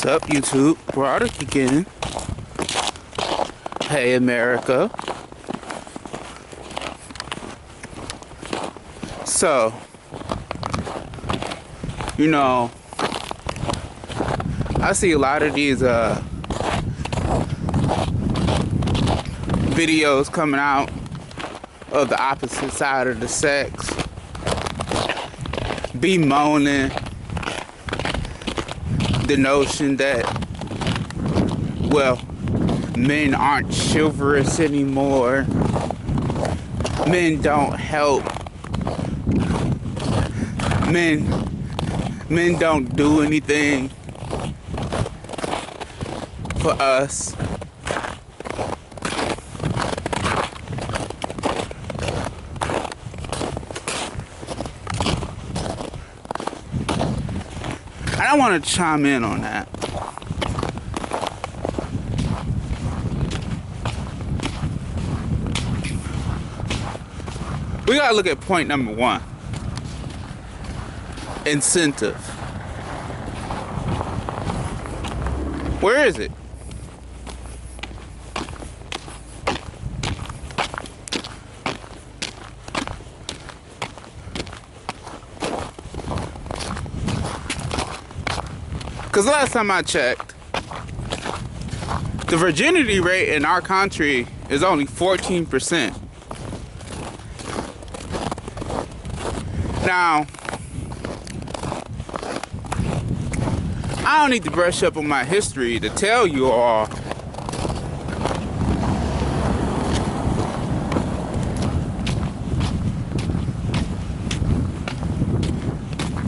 What's up, YouTube? Broderick again. Hey, America. So, you know, I see a lot of these videos coming out of the opposite side of the sex bemoaning the notion that, well, men aren't chivalrous anymore. Men don't help. Men don't do anything for us. I want to chime in on that. We gotta look at point number one. Incentive. Where is it? Because last time I checked, the virginity rate in our country is only 14%. Now, I don't need to brush up on my history to tell you all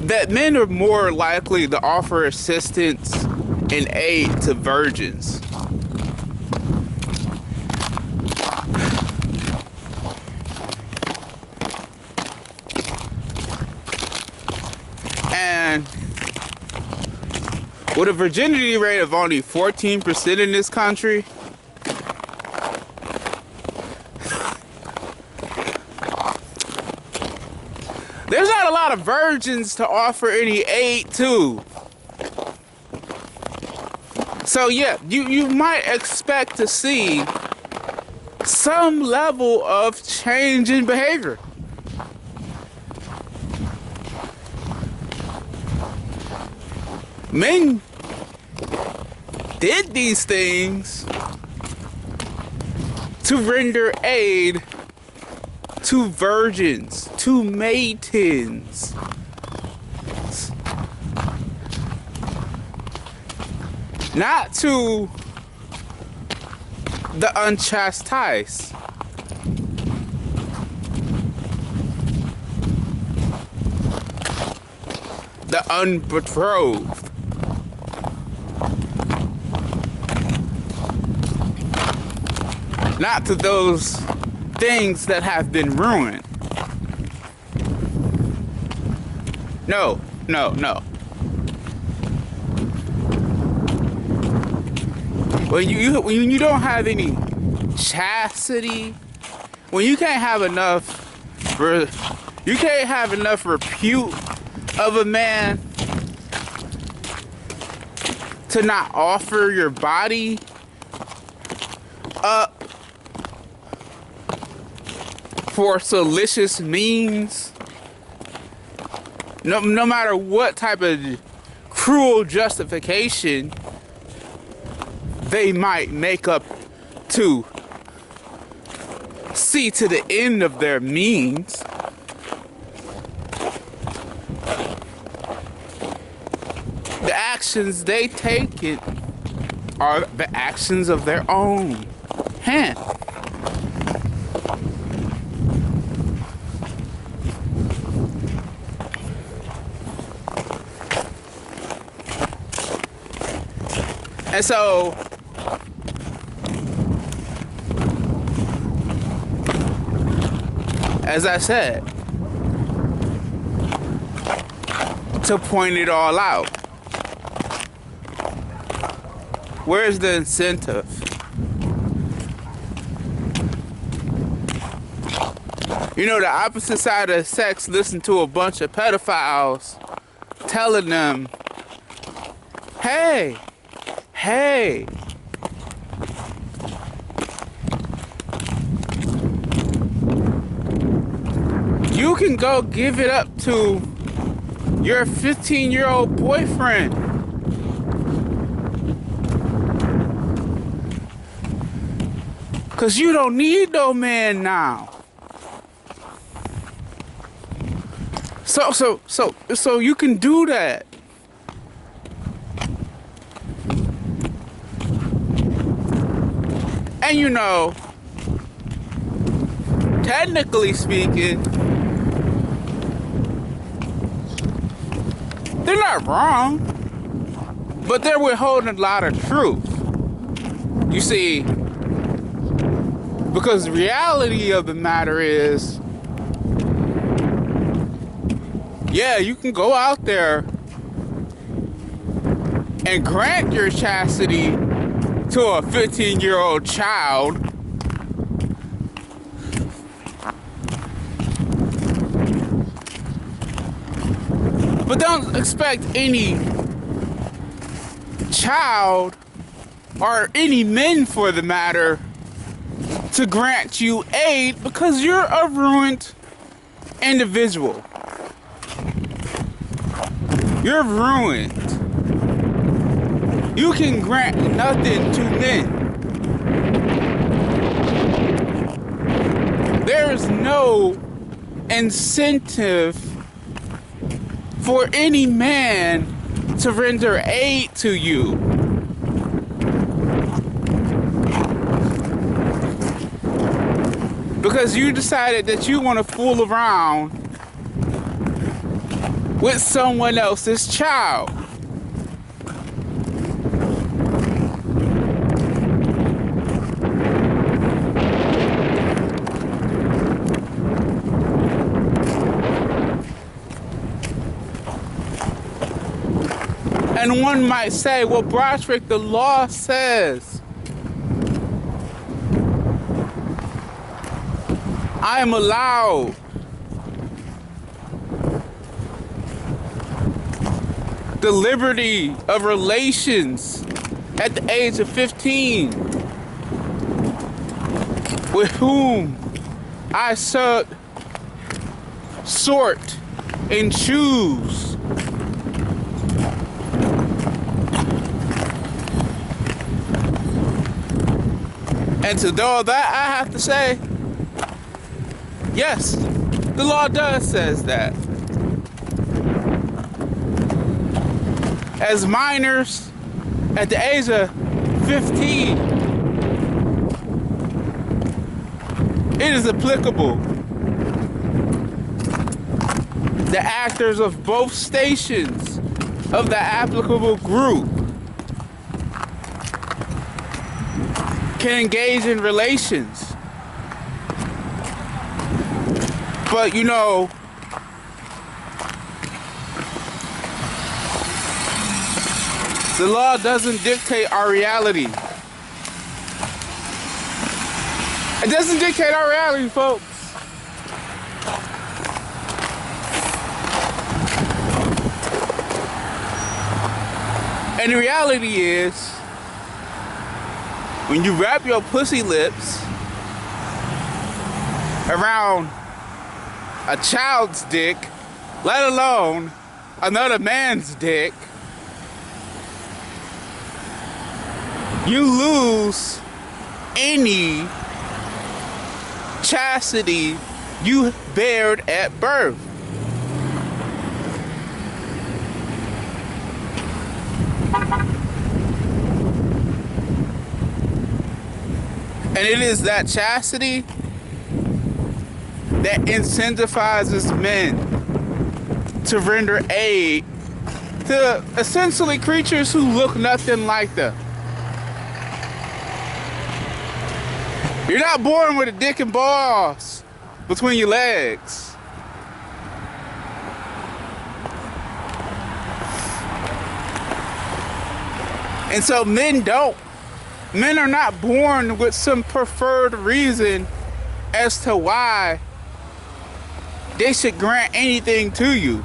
that men are more likely to offer assistance and aid to virgins. And with a virginity rate of only 14% in this country, there's not a lot of virgins to offer any aid to. So yeah, you might expect to see some level of change in behavior. Men did these things to render aid to virgins, to maidens. Not to the unchastised. The unbetrothed. Not to those things that have been ruined. No. When you don't have any chastity, when you can't have enough repute of a man to not offer your body up for salacious means, no matter what type of cruel justification they might make up to see to the end of their means, the actions they take it are the actions of their own hand. And so, as I said, to point it all out, where's the incentive? You know, the opposite side of sex listen to a bunch of pedophiles telling them, hey, hey, you can go give it up to your 15-year-old boyfriend. Cause you don't need no man now. So you can do that. And you know, technically speaking, they're not wrong, but they're withholding a lot of truth. You see, because the reality of the matter is, yeah, you can go out there and grant your chastity to a 15-year-old child, but don't expect any child, or any men for the matter, to grant you aid, because you're a ruined individual. You're ruined. You can grant nothing to men. There is no incentive for any man to render aid to you. Because you decided that you want to fool around with someone else's child. And one might say, well, Broderick, the law says I am allowed the liberty of relations at the age of 15 with whom I sort and choose. And to all that, I have to say, yes, the law does says that. As minors at the age of 15, it is applicable. The actors of both stations of the applicable group can engage in relations. But you know, the law doesn't dictate our reality. It doesn't dictate our reality, folks. And the reality is, when you wrap your pussy lips around a child's dick, let alone another man's dick, you lose any chastity you bared at birth. And it is that chastity that incentivizes men to render aid to essentially creatures who look nothing like them. You're not born with a dick and balls between your legs. And so men are not born with some preferred reason as to why they should grant anything to you.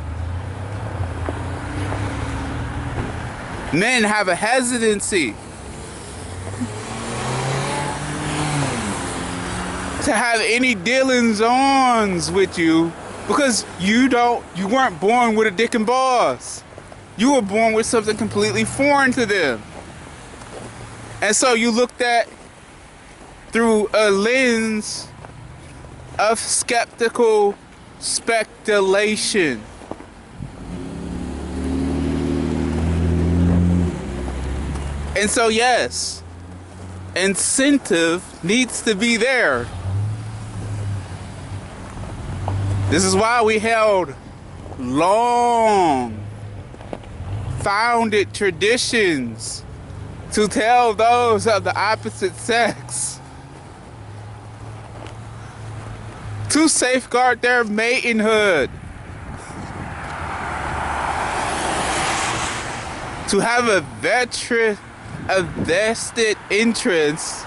Men have a hesitancy to have any dealings-ons with you because you weren't born with a dick and balls. You were born with something completely foreign to them. And so you looked at through a lens of skeptical speculation. And so yes, incentive needs to be there. This is why we held long founded traditions to tell those of the opposite sex to safeguard their maidenhood, to have a vested interest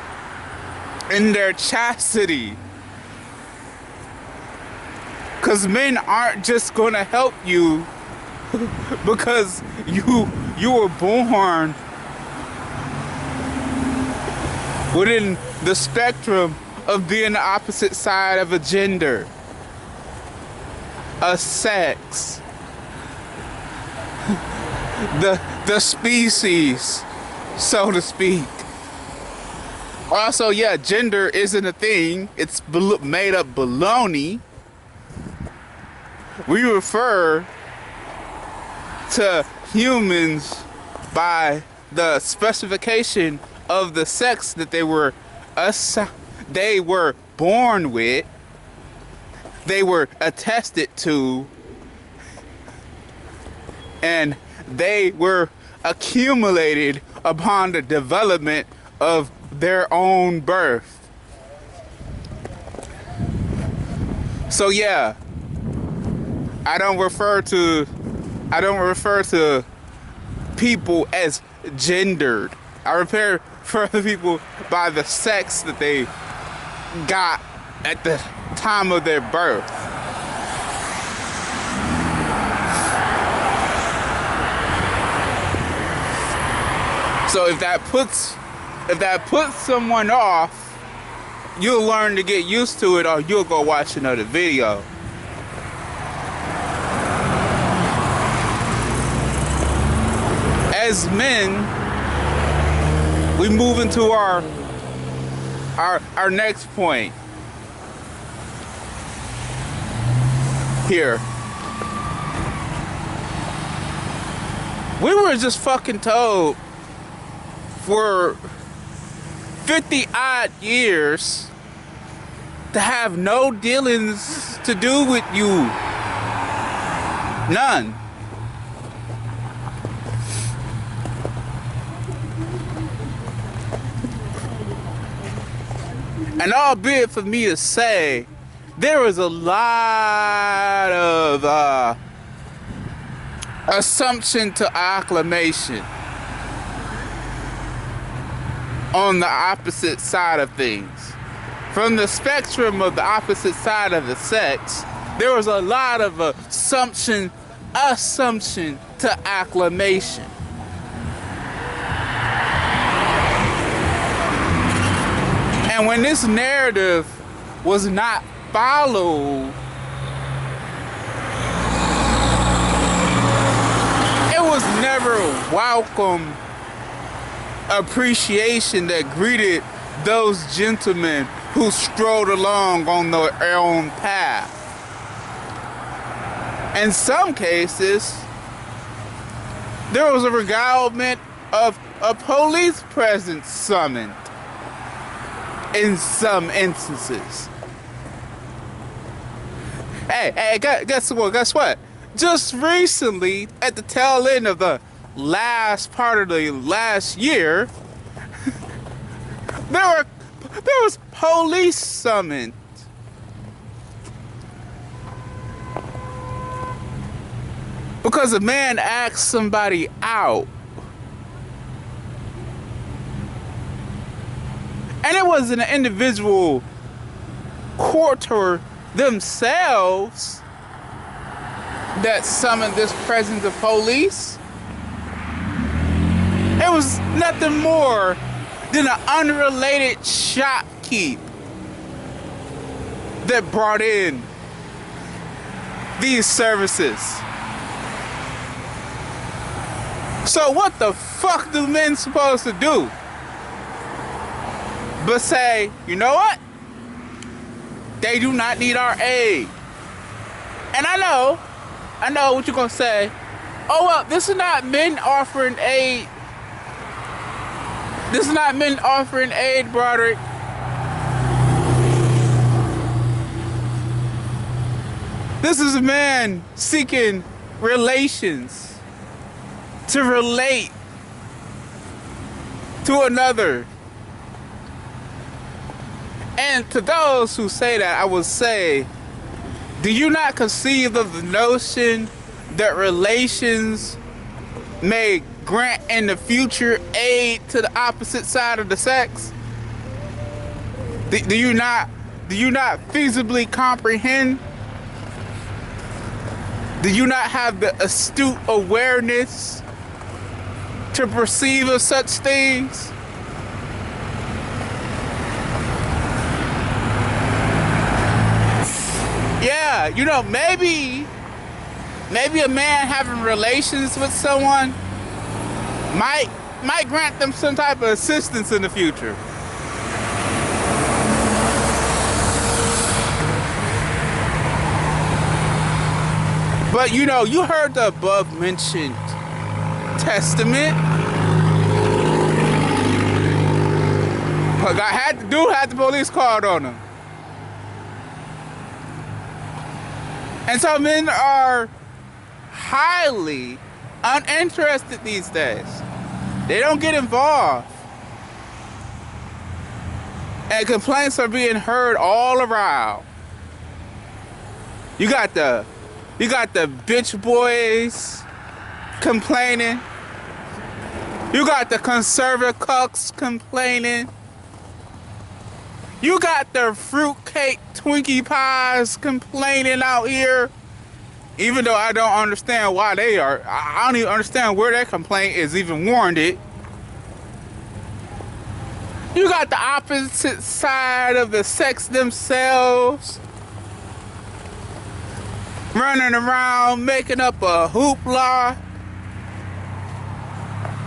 in their chastity. Because men aren't just going to help you because you were born within the spectrum of being the opposite side of a gender, a sex, the species, so to speak. Also, yeah, gender isn't a thing. It's made up baloney. We refer to humans by the specification of the sex that they were born with, they were attested to, and they were accumulated upon the development of their own birth. So yeah, I don't refer to people as gendered. I refer to people by the sex that they got at the time of their birth. So if that puts someone off, you'll learn to get used to it, or you'll go watch another video. As men, we move into our next point here. We were just fucking told for 50 odd years to have no dealings to do with you. None. And albeit for me to say, there was a lot of assumption to acclamation on the opposite side of things. From the spectrum of the opposite side of the sex, there was a lot of assumption to acclamation. And when this narrative was not followed, it was never welcome appreciation that greeted those gentlemen who strolled along on their own path. In some cases, there was a regalement of a police presence summoned. In some instances. Hey, guess what? Just recently, at the tail end of the last part of the last year, there was police summoned. Because a man asked somebody out. And it wasn't an individual courter themselves that summoned this presence of police. It was nothing more than an unrelated shopkeep that brought in these services. So what the fuck do men supposed to do but say, you know what? They do not need our aid. And I know what you're gonna say. Oh well, this is not men offering aid. This is not men offering aid, Broderick. This is a man seeking relations to relate to another. And to those who say that, I will say, do you not conceive of the notion that relations may grant in the future aid to the opposite side of the sex? Do you not feasibly comprehend? Do you not have the astute awareness to perceive of such things? Yeah, you know, maybe a man having relations with someone might grant them some type of assistance in the future. But you know, you heard the above mentioned testament. But I had the police called on him. And so men are highly uninterested these days. They don't get involved. And complaints are being heard all around. You got the bitch boys complaining. You got the conservative cucks complaining. You got the fruitcake Twinkie pies complaining out here. Even though I don't understand why they are. I don't even understand where that complaint is even warranted. You got the opposite side of the sex themselves running around making up a hoopla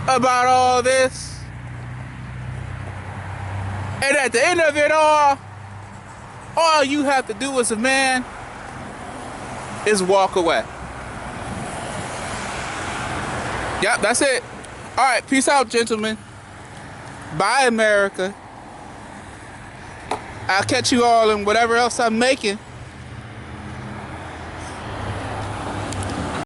about all this. And at the end of it all you have to do as a man is walk away. Yep, that's it. All right, peace out, gentlemen. Bye, America. I'll catch you all in whatever else I'm making.